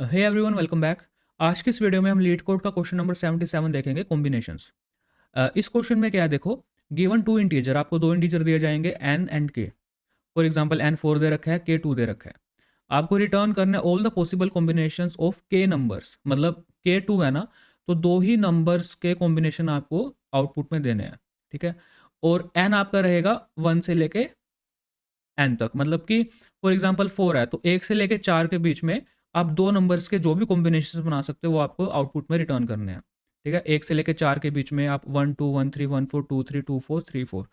Hey everyone, welcome back. आज की इस वीडियो में हम लीड कोड का क्वेश्चन नंबर 77 देखेंगे, कॉम्बिनेशंस। इस क्वेश्चन में क्या है, देखो। गिवन टू इंटीजर, आपको दो इंटीजर दिए जाएंगे एन एंड के। फॉर एग्जांपल एन 4 दे रखा है, के 2 दे रखा है। आपको रिटर्न करना है all the possible combinations of के नंबर्स, मतलब के 2 है ना, तो दो ही नंबर्स के कॉम्बिनेशन आपको आउटपुट में देने हैं। ठीक है। और एन आपका रहेगा 1 से लेके एन तक, मतलब कि फॉर एग्जांपल 4 है तो 1 से लेके 4 के बीच में आप दो नंबर्स के जो भी कॉम्बिनेशन बना सकते हो वो आपको आउटपुट में रिटर्न करने हैं। ठीक है। 1 से लेके 4 के बीच में आप 1 2 1 3 1 4 2 3 2 4 3 4,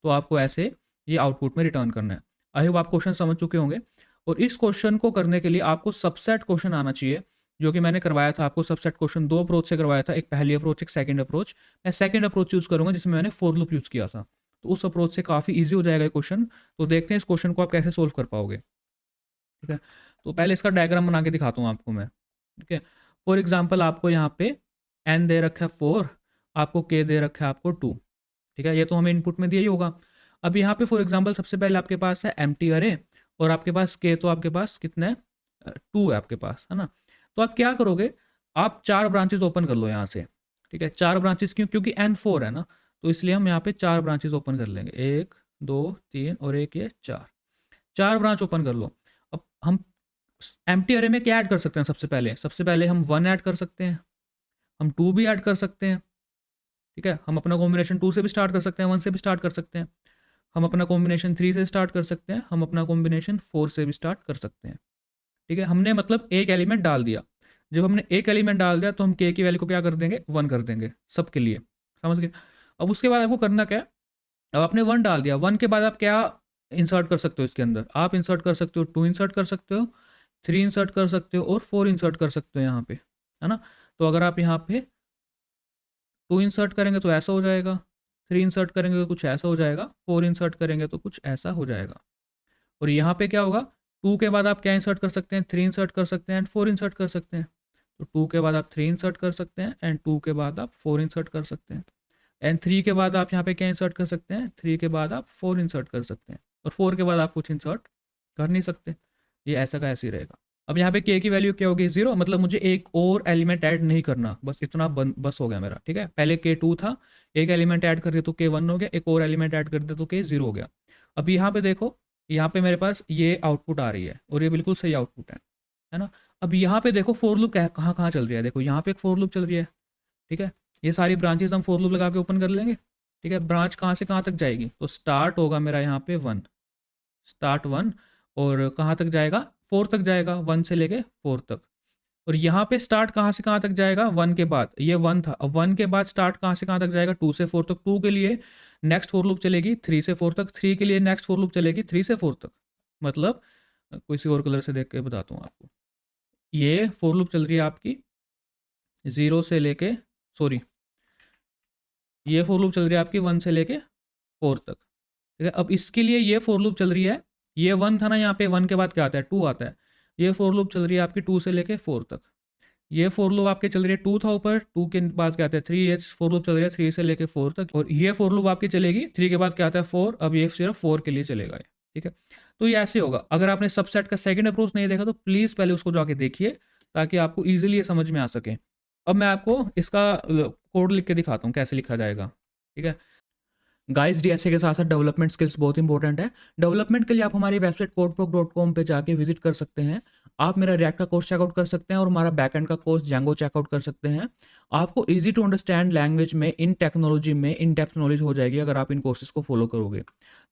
तो आपको ऐसे ये आउटपुट में रिटर्न करना है। आई होप आप क्वेश्चन समझ चुके होंगे। और इस क्वेश्चन को करने के लिए आपको सबसेट क्वेश्चन आना चाहिए, जो कि मैंने करवाया था आपको। सबसेट क्वेश्चन दो अप्रोच से करवाया था, एक पहली अप्रोच, एक सेकंड अप्रोच। मैं सेकंड अप्रोच चूज करूंगा जिसमें मैंने फॉर लूप यूज किया था, तो उस अप्रोच से काफ़ी ईजी हो जाएगा ये क्वेश्चन। तो देखते हैं इस क्वेश्चन को आप कैसे सोल्व कर पाओगे। ठीक है। तो पहले इसका डायग्राम बना के दिखाता हूँ आपको मैं। ठीक है। फॉर एग्जाम्पल आपको यहाँ पे एन दे रखा है 4, आपको के दे रखा है आपको 2। ठीक है। ये तो हमें इनपुट में दिया ही होगा। अब यहाँ पे फॉर एग्जाम्पल सबसे पहले आपके पास है एम्प्टी अरे, और आपके पास के, तो आपके पास कितने हैं, 2 है आपके पास, है ना। तो आप क्या करोगे, आप चार ब्रांचेस ओपन कर लो यहाँ से। ठीक है। चार ब्रांचेस क्यों, क्योंकि एन 4 है ना, तो इसलिए हम यहाँ पे चार ब्रांचेस ओपन कर लेंगे, 1 2 3 और एक ये 4। चार ब्रांच ओपन कर लो। अब हम एम्प्टी अरे में क्या ऐड कर सकते हैं, सबसे पहले हम 1 ऐड कर सकते हैं, हम 2 भी ऐड कर सकते हैं। ठीक है। हम अपना कॉम्बिनेशन 2 से भी स्टार्ट कर सकते हैं, 1 से भी स्टार्ट कर सकते हैं। हम अपना कॉम्बिनेशन 3 से स्टार्ट कर सकते हैं, हम अपना कॉम्बिनेशन 4 से भी स्टार्ट कर सकते हैं। ठीक है। हमने मतलब एक एलिमेंट डाल दिया। जब हमने एक एलिमेंट डाल दिया तो हम के की वैल्यू को क्या कर देंगे, 1 कर देंगे सबके लिए। समझ गए। अब उसके बाद आपको करना क्या है, अब आपने 1 डाल दिया, 1 के बाद आप क्या इंसर्ट कर सकते हो इसके अंदर, आप इंसर्ट कर सकते हो 2 इंसर्ट कर सकते हो, 3 इंसर्ट कर सकते हो और 4 इंसर्ट कर सकते हो यहाँ पे, है ना। तो अगर आप यहाँ पे 2 इंसर्ट करेंगे तो ऐसा हो जाएगा, 3 इंसर्ट करेंगे तो कुछ ऐसा हो जाएगा, 4 इंसर्ट करेंगे तो कुछ ऐसा हो जाएगा। और यहाँ पे क्या होगा, 2 के बाद आप क्या इंसर्ट कर सकते हैं, 3 इंसर्ट कर सकते हैं एंड 4 इंसर्ट कर सकते हैं। तो 2 के बाद आप 3 इंसर्ट कर सकते हैं एंड 2 के बाद आप 4 इंसर्ट कर सकते हैं। एंड 3 के बाद आप यहाँ पे क्या इंसर्ट कर सकते हैं, 3 के बाद आप 4 इंसर्ट कर सकते हैं। और 4 के बाद आप कुछ इंसर्ट कर नहीं सकते। ये ऐसा का ऐसे ही रहेगा। अब यहाँ पे के की वैल्यू क्या होगी, 0, मतलब मुझे एक और एलिमेंट ऐड नहीं करना, बस इतना बस हो गया मेरा। ठीक है। पहले के 2 था, एक एलिमेंट ऐड कर दिया तो के 1 हो गया, एक और एलिमेंट ऐड कर दिया तो के 0 हो गया। अब यहाँ पे देखो, यहाँ पे मेरे पास ये आउटपुट आ रही है और ये बिल्कुल सही आउटपुट है ना। अब यहाँ पे देखो फोर लूप कहाँ कहाँ चल रही है, देखो यहाँ पे एक फोर लूप चल रही है। ठीक है। ये सारी ब्रांचेस हम फोर लूप लगा के ओपन कर लेंगे। ठीक है। ब्रांच कहाँ से कहाँ तक जाएगी, तो स्टार्ट होगा मेरा यहाँ पे 1, स्टार्ट 1, और कहाँ तक जाएगा, 4 तक जाएगा, 1 से लेके 4 तक। और यहाँ पे स्टार्ट कहाँ से कहाँ तक जाएगा, 1 के बाद, ये 1 था, अब 1 के बाद स्टार्ट कहाँ से कहाँ तक जाएगा, 2 से 4 तक। 2 के लिए नेक्स्ट फोर लूप चलेगी 3 से 4 तक, 3 के लिए नेक्स्ट फोर लूप चलेगी 3 से 4 तक। मतलब किसी और कलर से देख के बताता हूँ आपको, ये फोर लूप चल रही है आपकी 0 से लेके, सॉरी, ये फोर लूप चल रही है आपकी 1 से लेके 4 तक। ठीक है। अब इसके लिए ये फोर लूप चल रही है, ये 1 था ना, यहाँ पे 1 के बाद क्या आता है, 2 आता है। ये फोर लूप चल रही है आपकी 2 से लेके 4 तक। ये फोर लूप आपके चल रही है, 2 था ऊपर, 2 के बाद क्या आता है 3, ये फोर लूप चल रही है 3 से लेके 4 तक। और ये फोर लूप आपकी चलेगी 3 के बाद क्या आता है 4, अब ये सिर्फ 4 के लिए चलेगा ये। ठीक है। तो ये ऐसे होगा। अगर आपने सबसेट का सेकंड अप्रोच नहीं देखा तो प्लीज़ पहले उसको जाके देखिए, ताकि आपको ईजिली ये समझ में आ सके। अब मैं आपको इसका कोड लिख के दिखाता हूँ कैसे लिखा जाएगा। ठीक है। गाइस, डीएसए के साथ साथ डेवलपमेंट स्किल्स बहुत इंपॉर्टेंट है। डेवलपमेंट के लिए आप हमारी वेबसाइट codeproc.com पे जाके विजिट कर सकते हैं। आप मेरा रिएक्ट का कोर्स चेकआउट कर सकते हैं और हमारा बैकएंड का कोर्स जैंगो चेकआउट कर सकते हैं। आपको इजी टू अंडरस्टैंड लैंग्वेज में, इन टेक्नोलॉजी में इन डेप्थ नॉलेज हो जाएगी अगर आप इन कोर्सेज को फॉलो करोगे।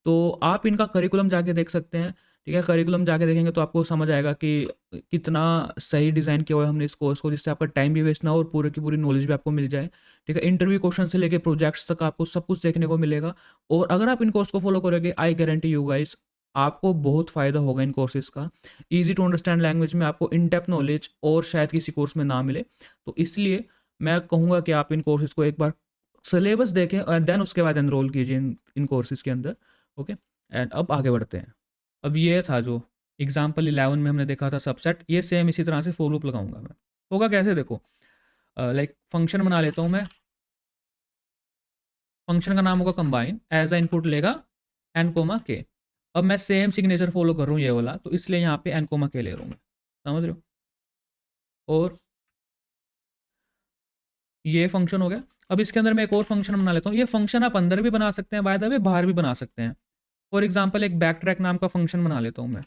तो आप इनका करिकुलम जाके देख सकते हैं। ठीक है। करिकुलम जाके देखेंगे तो आपको समझ आएगा कि कितना सही डिज़ाइन किया हुआ है हमने इस कोर्स को, जिससे आपका टाइम भी वेस्ट ना हो और पूरे की पूरी नॉलेज भी आपको मिल जाए। ठीक है। इंटरव्यू क्वेश्चन से लेके प्रोजेक्ट्स तक आपको सब कुछ देखने को मिलेगा। और अगर आप इन कोर्स को फॉलो करोगे, आई गारंटी यू गाइस, आपको बहुत फ़ायदा होगा इन कोर्सेज़ का। ईजी टू अंडरस्टैंड लैंग्वेज में आपको इन डेप्थ नॉलेज और शायद किसी कोर्स में ना मिले। तो इसलिए मैं कहूँगा कि आप इन कोर्सेज़ को एक बार सिलेबस देखें और देन उसके बाद एनरोल कीजिए इन कोर्सेज़ के अंदर। ओके। एंड अब आगे बढ़ते हैं। अब ये था जो एग्जाम्पल 11 में हमने देखा था सबसेट, ये सेम इसी तरह से फॉर लूप लगाऊंगा मैं। होगा कैसे, देखो, लाइक फंक्शन बना लेता हूँ मैं। फंक्शन का नाम होगा कंबाइन, एज अ इनपुट लेगा एन कोमा के। अब मैं सेम सिग्नेचर फॉलो कर रहा हूँ ये वाला, तो इसलिए यहाँ पे एन कोमा के ले रहा हूँ मैं। समझ रहे हो। और ये फंक्शन हो गया। अब इसके अंदर मैं एक और फंक्शन बना लेता हूँ। ये फंक्शन आप अंदर भी बना सकते हैं, बाय द वे बाहर भी बना सकते हैं। फॉर एग्जाम्पल एक बैक ट्रैक नाम का फंक्शन बना लेता हूँ मैं,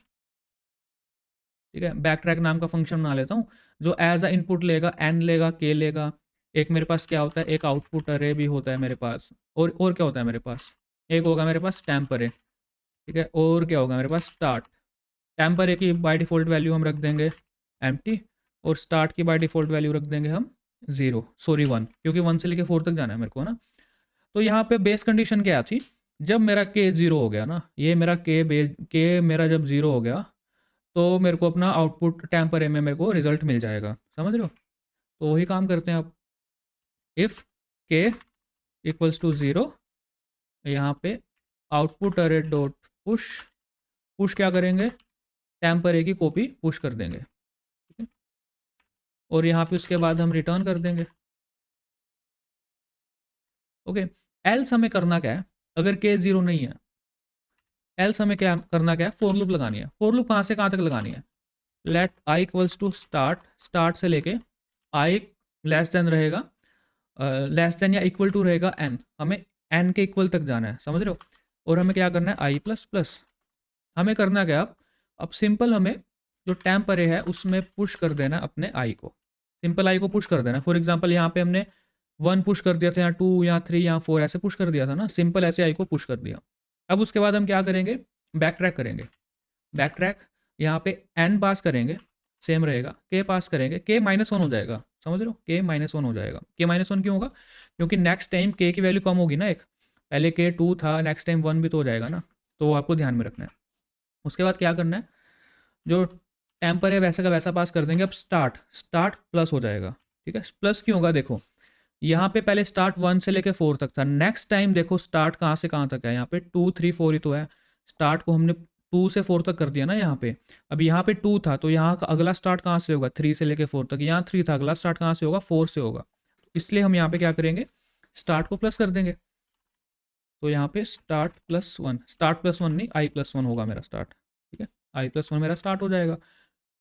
ठीक है। बैक ट्रैक नाम का फंक्शन बना लेता हूँ जो एज अ इनपुट लेगा एन लेगा के लेगा। एक मेरे पास क्या होता है, एक आउटपुट अरे भी होता है मेरे पास। और क्या होता है मेरे पास, एक होगा मेरे पास स्टैम्प अरे, ठीक है। और क्या होगा मेरे पास, स्टार्ट। स्टैम्प अरे की बाय डिफ़ॉल्ट वैल्यू हम रख देंगे एम्प्टी, और स्टार्ट की बाय डिफ़ॉल्ट वैल्यू रख देंगे हम 0, सॉरी 1, क्योंकि 1 से लेके 4 तक जाना है मेरे को ना। तो यहाँ पे बेस कंडीशन क्या थी, जब मेरा के 0 हो गया ना, ये मेरा के मेरा जब 0 हो गया तो मेरे को अपना आउटपुट टेम्परे में मेरे को रिजल्ट मिल जाएगा, समझ रहे हो। तो वही काम करते हैं अब, इफ़ के इक्वल्स टू 0, यहाँ पे आउटपुट अरे डॉट पुश, पुश क्या करेंगे, टेम्परे की कॉपी पुश कर देंगे, ठीक है। और यहाँ पे उसके बाद हम रिटर्न कर देंगे, ओके। एल्स हमें करना क्या है, अगर के 0 नहीं है, एल्स हमें क्या करना, क्या है, फोर लूप लगानी है। फोर लूप कहाँ से कहाँ तक लगानी है, let I equals to start, start से लेके आई लेस देन रहेगा, लेस देन या इक्वल टू रहेगा एन, हमें एन के इक्वल तक जाना है, समझ रहे हो। और हमें क्या करना है, आई प्लस प्लस। हमें करना क्या, अब सिंपल हमें जो टेम्प अरे है उसमें पुश कर देना अपने आई को, सिंपल आई को पुश कर देना। फॉर एग्जाम्पल यहाँ पे हमने 1 पुश कर दिया था, यहाँ 2 यहाँ 3 यहाँ 4 ऐसे पुश कर दिया था ना, सिंपल ऐसे आई को पुश कर दिया। अब उसके बाद हम क्या करेंगे, बैक ट्रैक करेंगे। बैक ट्रैक यहाँ पे एन पास करेंगे, सेम रहेगा, के पास करेंगे, के -1 हो जाएगा, समझ रहे हो, के -1 हो जाएगा। के -1 क्यों होगा, क्योंकि नेक्स्ट टाइम के की वैल्यू कम होगी ना, एक पहले के 2 था, नेक्स्ट टाइम 1 भी तो हो जाएगा ना, तो आपको ध्यान में रखना है। उसके बाद क्या करना है, जो टेम्पर है वैसे का वैसा पास कर देंगे। अब स्टार्ट, स्टार्ट प्लस हो जाएगा, ठीक है। प्लस क्यों होगा, देखो यहाँ पे पहले स्टार्ट 1 से लेके 4 तक था, नेक्स्ट टाइम देखो स्टार्ट कहाँ से कहाँ तक है, यहाँ पे 2 3 4 ही तो है। स्टार्ट को हमने 2 से 4 तक कर दिया ना यहाँ पे। अब यहाँ पे 2 था तो यहाँ का अगला स्टार्ट कहाँ से होगा, 3 से लेके 4 तक। यहाँ 3 था, अगला स्टार्ट कहाँ से होगा, 4 से होगा। इसलिए हम यहाँ पे क्या करेंगे, स्टार्ट को प्लस कर देंगे। तो यहाँ पे स्टार्ट +1, स्टार्ट +1 नहीं, i+1 होगा मेरा स्टार्ट, ठीक है। i+1 मेरा स्टार्ट हो जाएगा।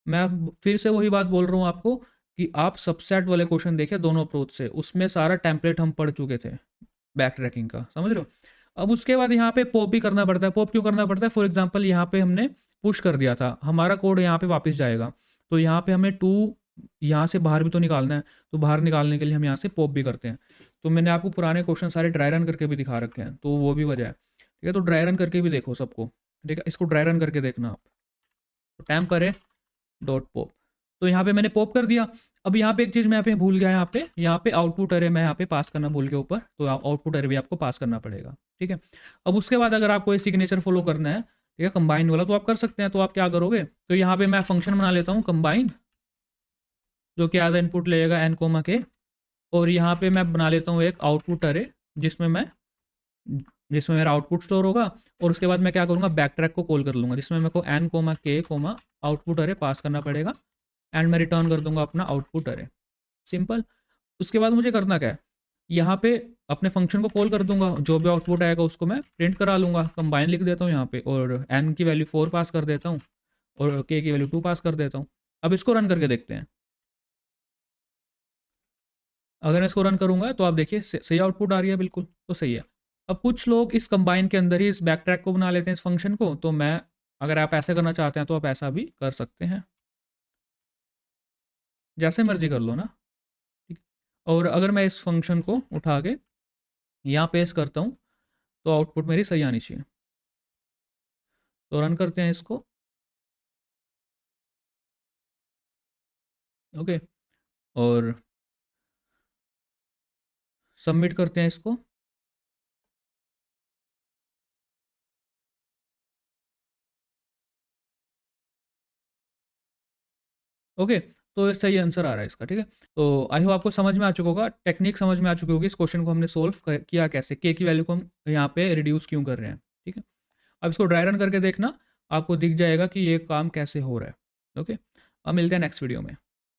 मैं फिर से वही बात बोल रहा हूँ आपको कि आप सबसेट वाले क्वेश्चन देखें दोनों अप्रोच से, उसमें सारा टेम्पलेट हम पढ़ चुके थे बैक ट्रैकिंग का, समझ रहे हो। अब उसके बाद यहाँ पे पॉप भी करना पड़ता है। पॉप क्यों करना पड़ता है, फॉर एग्जांपल यहाँ पे हमने पुश कर दिया था, हमारा कोड यहाँ पे वापस जाएगा, तो यहाँ पे हमें 2 यहाँ से बाहर भी तो निकालना है, तो बाहर निकालने के लिए हम यहाँ से पॉप भी करते हैं। तो मैंने आपको पुराने क्वेश्चन सारे ड्राई रन करके भी दिखा रखे हैं, तो वो भी वजह है, ठीक है। तो ड्राई रन करके भी देखो सबको, ठीक है, इसको ड्राई रन करके देखना आप। तो टेम्प करे डॉट पॉप, तो यहाँ पे मैंने पॉप कर दिया। अब यहाँ पे एक चीज़ मैं यहाँ पे भूल गया, यहाँ पे आउटपुट अरे मैं यहाँ पे पास करना भूल गया ऊपर, तो आउटपुट अरे भी आपको पास करना पड़ेगा, ठीक है। अब उसके बाद अगर आपको ये सिग्नेचर फॉलो करना है, ठीक है, कंबाइन वाला, तो आप कर सकते हैं। तो आप क्या करोगे, तो यहाँ पे मैं फंक्शन बना लेता हूँ कंबाइन, जो कि एज इनपुट लेगा एन कोमा के, और यहाँ पे मैं बना लेता हूँ एक आउटपुट अरे जिसमें मेरा आउटपुट स्टोर होगा। और उसके बाद मैं क्या करूँगा, बैक ट्रैक को कॉल कर लूँगा, जिसमें मेरे को एन कोमा के कोमा आउटपुट अरे पास करना पड़ेगा, एंड मैं रिटर्न कर दूंगा अपना आउटपुट अरे, सिंपल। उसके बाद मुझे करना क्या है, यहाँ पे अपने फंक्शन को कॉल कर दूंगा, जो भी आउटपुट आएगा उसको मैं प्रिंट करा लूँगा, कंबाइन लिख देता हूँ यहाँ पे, और एन की वैल्यू 4 पास कर देता हूँ, और के की वैल्यू 2 पास कर देता हूँ। अब इसको रन करके देखते हैं। अगर मैं इसको रन करूँगा तो आप देखिए सही आउटपुट आ रही है, बिल्कुल तो सही है। अब कुछ लोग इस कंबाइन के अंदर ही इस बैक ट्रैक को बना लेते हैं, इस फंक्शन को, तो मैं, अगर आप ऐसे करना चाहते हैं तो आप ऐसा भी कर सकते हैं, जैसे मर्जी कर लो ना, ठीक। और अगर मैं इस फंक्शन को उठा के यहाँ पेस्ट करता हूँ तो आउटपुट मेरी सही आनी चाहिए। तो रन करते हैं इसको, ओके, और सबमिट करते हैं इसको। ओके, तो सही आंसर आ रहा है इसका, ठीक है। तो आई होप आपको समझ में आ चुका होगा, टेक्निक समझ में आ चुकी होगी, इस क्वेश्चन को हमने सोल्व किया कैसे, के की वैल्यू को हम यहाँ पे रिड्यूस क्यों कर रहे हैं, ठीक है। अब इसको ड्राई रन करके देखना, आपको दिख जाएगा कि ये काम कैसे हो रहा है, ओके। अब मिलते हैं नेक्स्ट वीडियो में।